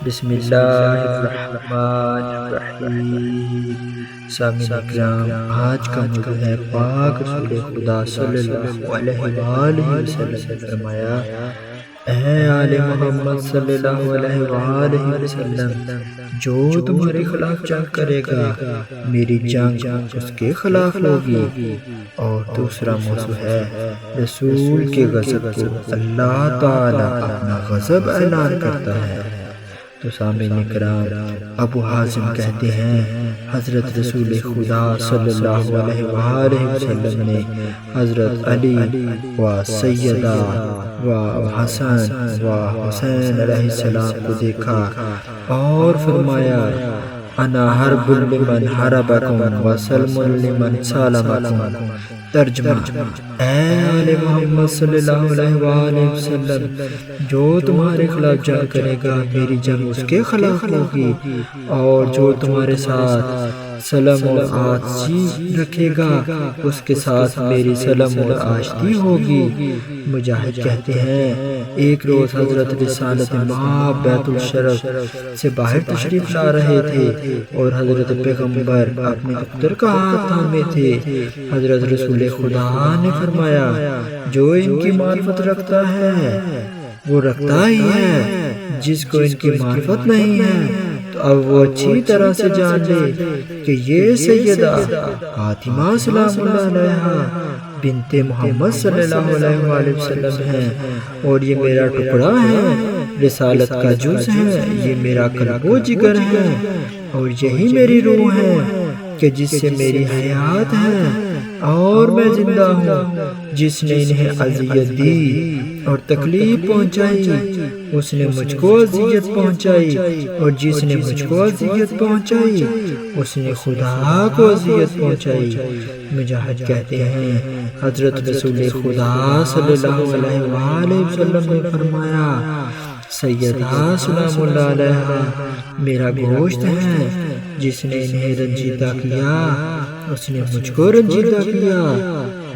بسم اللہ الرحمن الرحیم۔ سامعین اکرام، آج کا موضوع ہے پاک رسول خدا صلی اللہ علیہ وآلہ وسلم نے فرمایا، اے آل محمد صلی اللہ علیہ وآلہ وسلم، جو تمہارے خلاف جنگ کرے گا میری جنگ اس کے خلاف ہوگی۔ اور دوسرا موضوع ہے رسول کے غضب کو اللہ تعالیٰ اپنا غضب اعلان کرتا ہے۔ تو سامعین اکرام، ابو حازم کہتے ہیں حضرت رسول خدا صلی اللہ علیہ وآلہ وسلم نے حضرت علی و سیدہ و حسن و حسین علیہ السلام کو دیکھا اور فرمایا، انا حرب لمن حربکم و سلم لمن سالمکم۔ ترجمہ، اے آل محمد صلی اللہ علیہ وآلہ وسلم، جو تمہارے خلاف جنگ کرے گا میری جنگ اس کے خلاف ہوگی، اور جو تمہارے ساتھ سلم اور آشتی رکھے گا اس کے ساتھ میری سلم اور آشتی ہوگی۔ مجاہد کہتے ہیں، ایک روز حضرت رسالت مآب بیت الشرف سے باہر تشریف لا رہے تھے اور حضرت پیغمبر اپنے دفتر کا ہاتھ تھامے تھے۔ حضرت رسول خدا نے فرمایا، جو ان کی معرفت رکھتا ہے وہ رکھتا ہی ہے، جس کو ان کی معرفت نہیں ہے تو اب وہ اچھی طرح سے جان لے کہ یہ سیدہ فاطمہ سلام اللہ علیہا بنت محمد صلی اللہ علیہ وآلہ وسلم ہے، اور یہ میرا ٹکڑا ہے، رسالت کا جز ہے، یہ میرا قلب و جگر ہے، اور یہی میری روح ہے کہ جس سے میری حیات ہے، اور میں زندہ ہوں۔ جس نے انہیں اذیت دی اور تکلیف پہنچائی اس نے مجھ کو اذیت پہنچائی، اور جس نے مجھ کو اذیت پہنچائی اس نے خدا کو اذیت پہنچائی۔ مجاہد کہتے ہیں، حضرت رسول خدا صلی اللہ علیہ وآلہ وسلم نے فرمایا، سیدہ سلام اللہ علیہا میرا گوشت ہے، جس نے انہیں رنجیدہ کیا اس نے مجھ کو رنجیدہ کیا۔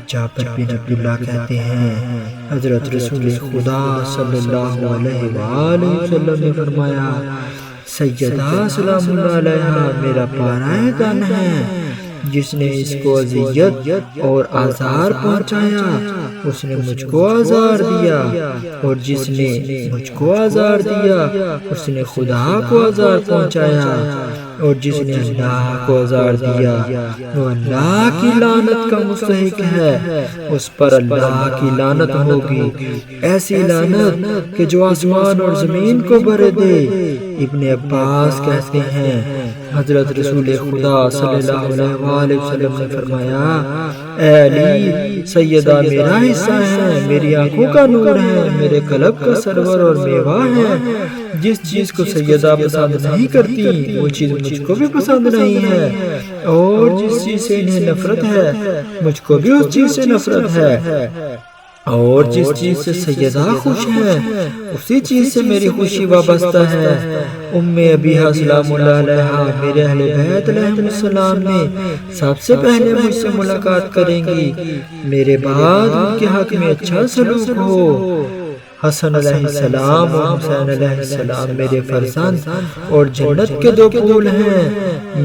جابر بن عبداللہ کہتے ہیں، حضرت رسول خدا صلی اللہ علیہ وآلہ وسلم نے فرمایا، سیدہ سلام اللہ علیہا میرا پارہ تن ہے، جس نے اس کو اذیت اور آزار پہنچایا اس نے مجھ کو آزار دیا، اور جس نے مجھ کو آزار دیا اس نے خدا کو آزار پہنچایا، اور جس نے اللہ کو آزار دیا وہ اللہ کی لعنت کا مستحق ہے، اس پر اللہ کی لعنت ہوگی، ایسی لعنت کہ جو آسمان اور زمین کو بھر دے۔ ابن عباس کہتے ہیں، حضرت رسول خدا صلی اللہ علیہ وآلہ وسلم نے فرمایا، اے علی سیدہ میرا حصہ ہے، میری آنکھوں کا نور ہے، میرے قلب کا سرور اور میوہ ہے۔ جس چیز کو سیدہ پسند نہیں کرتی وہ چیز مجھ کو بھی پسند نہیں ہے، اور جس چیز سے انہیں نفرت ہے مجھ کو بھی اس چیز سے نفرت ہے، اور جس چیز سے سیدہ خوش ہے اسی چیز سے میری خوشی وابستہ ہے۔ ام ابیہا سلام اللہ علیہا میرے اہل بیت علیہ السلام میں سب سے پہلے مجھ سے ملاقات کریں گی، میرے بعد ان کے حق میں اچھا سلوک ہو۔ حسن علیہ السلام اور حسین علیہ السلام میرے فرزند اور جنت کے دو پھول ہیں،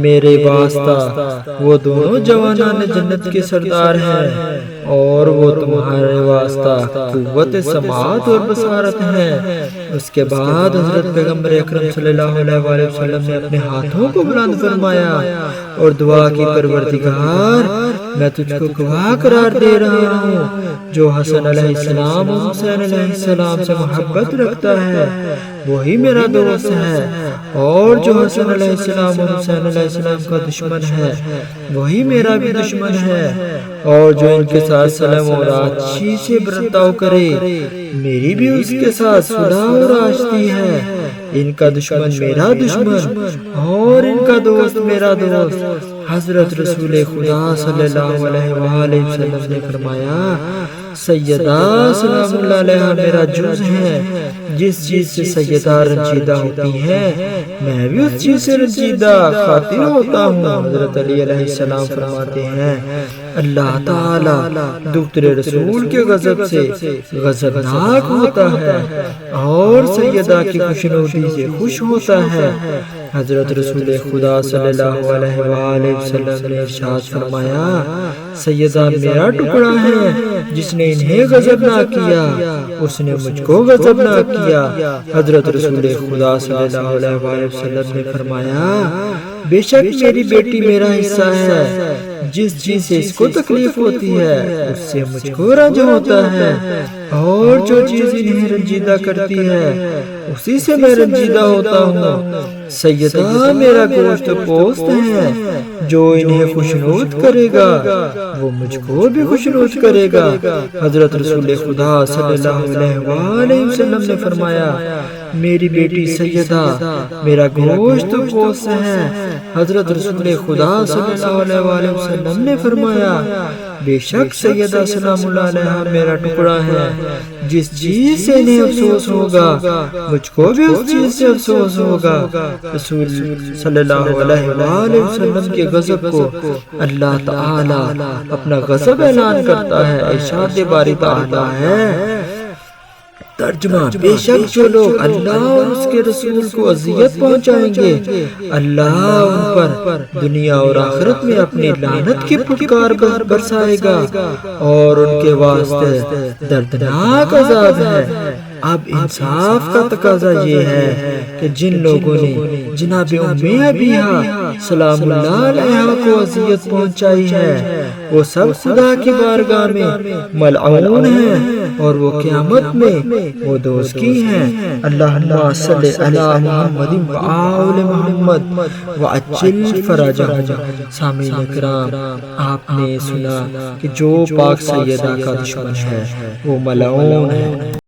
میرے واسطہ وہ دونوں جوانان جنت کے سردار ہیں، اور وہ تمہارے واسطہ قوت سماعت اور بصارت ہے۔ اس کے بعد حضرت پیغمبر اکرم صلی اللہ علیہ وآلہ وسلم نے اپنے ہاتھوں کو بلند فرمایا اور دعا کی، پروردگار میں تجھ کو گواہ قرار دے رہا ہوں، جو حسن علیہ السلام اور حسین علیہ السلام سے محبت رکھتا ہے وہی میرا دوست ہے، اور جو حسن علیہ السلام اور حسین علیہ السلام کا دشمن ہے وہی میرا بھی دشمن ہے، اور جو ان کے ساتھ سلام اور آشتی سے برتاؤ کرے میری بھی اس کے ساتھ صلح اور آشتی ہے۔ ان کا دشمن میرا دشمن اور ان کا دوست میرا دوست، حضرت رسول خدا صلی اللہ علیہ وآلہ وسلم نے فرمایا سیدہ سلام اللہ علیہ میرا جز ہے، جس چیز سے سیدہ رنجیدہ ہوتی ہے میں بھی اس چیز سے رنجیدہ خاطر ہوتا ہوں۔ حضرت علی علیہ السلام فرماتے ہیں اللہ تعالی دختر رسول کے غضب سے غضبناک ہوتا ہے اور سیدہ کی خوشنودی سے خوش ہوتا ہے۔ حضرت رسول خدا صلی اللہ علیہ وآلہ وسلم نے ارشاد فرمایا سیدہ میرا ٹکڑا ہے، جس نے انہیں غضب نہ کیا اس نے مجھ کو غضب نہ کیا۔ حضرت رسول خدا صلی اللہ علیہ وآلہ وسلم نے فرمایا بے شک میری بیٹی میرا حصہ ہے، جس چیز سے اس کو تکلیف ہوتی ہے اس سے مجھ کو رنج ہوتا ہے، اور جو چیز انہیں رنجیدہ کرتی ہے اسی سے میں رنجیدہ ہوتا ہوں۔ سیدہ میرا گوشت پوست ہے، جو انہیں خوشنود کرے گا وہ مجھ کو بھی خوشنود کرے گا۔ حضرت رسول خدا صلی اللہ علیہ وآلہ وسلم نے فرمایا میری بیٹی سیدہ میرا گوشت پوست ہے۔ حضرت رسول خدا صلی اللہ علیہ وآلہ وسلم نے فرمایا بے شک سیدہ سلام اللہ علیہ میرا ٹکڑا ہے، جس چیز سے انہیں افسوس ہوگا مجھ کو بھی اس چیز سے افسوس ہوگا۔ رسول صلی اللہ علیہ وآلہ وسلم کے غضب کو اللہ تعالی اپنا غضب اعلان کرتا ہے۔ ارشاد باری تعالی ہے ترجمہ بے شک جو لوگ اللہ اور اس کے رسول کو اذیت پہنچائیں گے اللہ ان پر دنیا اور آخرت میں اپنی لعنت کی پھٹکار برسائے گا اور ان کے واسطے دردناک عذاب ہے۔ اب انصاف کا تقاضا یہ ہے کہ جن لوگوں نے جناب ام ابیہا سلام اللہ علیہ کو اذیت پہنچائی ہے وہ سب خدا کی بارگاہ میں ملعون ہیں اور وہ قیامت میں وہ دوزخی ہیں۔ اللہم صلی علی محمد وآل محمد وعجل فرجہم۔ سامعین اکرام آپ نے سنا کہ جو پاک سیدہ کا دشمن ہے وہ ملعون ہے۔